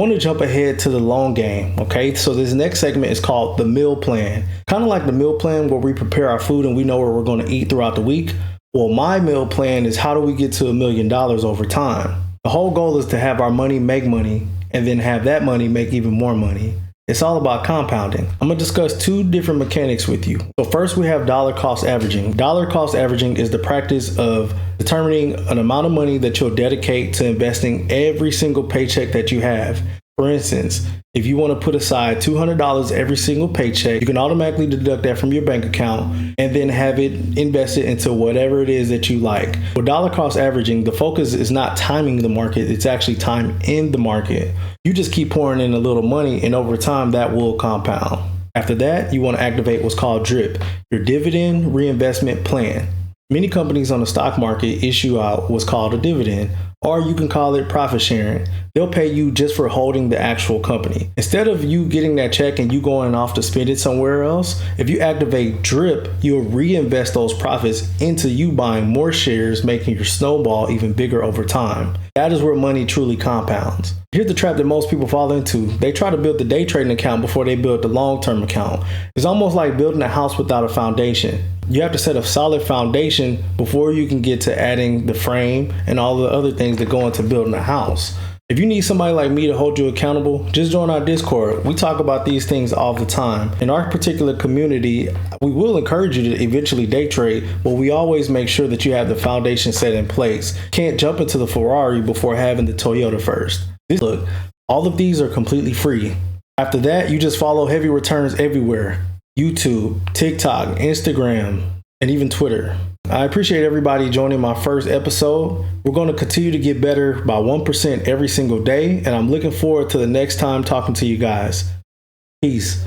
I want to jump ahead to the long game. Okay, so this next segment is called the meal plan. Kind of like the meal plan where we prepare our food and we know where we're going to eat throughout the week. Well, my meal plan is how do we get to $1 million over time? The whole goal is to have our money make money and then have that money make even more money. It's all about compounding. I'm going to discuss two different mechanics with you. So first we have dollar cost averaging. Dollar cost averaging is the practice of determining an amount of money that you'll dedicate to investing every single paycheck that you have. For instance, if you want to put aside $200 every single paycheck, you can automatically deduct that from your bank account and then have it invested into whatever it is that you like. With dollar cost averaging, the focus is not timing the market, it's actually time in the market. You just keep pouring in a little money and over time that will compound. After that, you want to activate what's called DRIP, your dividend reinvestment plan. Many companies on the stock market issue out what's called a dividend, or you can call it profit sharing. They'll pay you just for holding the actual company. Instead of you getting that check and you going off to spend it somewhere else, if you activate DRIP, you'll reinvest those profits into you buying more shares, making your snowball even bigger over time. That is where money truly compounds. Here's the trap that most people fall into. They try to build the day trading account before they build the long-term account. It's almost like building a house without a foundation. You have to set a solid foundation before you can get to adding the frame and all the other things that go into building a house. If you need somebody like me to hold you accountable, just join our Discord. We talk about these things all the time. In our particular community, we will encourage you to eventually day trade, but we always make sure that you have the foundation set in place. Can't jump into the Ferrari before having the Toyota first. Look, all of these are completely free. After that, you just follow heavy returns everywhere. YouTube, TikTok, Instagram, and even Twitter. I appreciate everybody joining my first episode. We're going to continue to get better by 1% every single day, and I'm looking forward to the next time talking to you guys. Peace.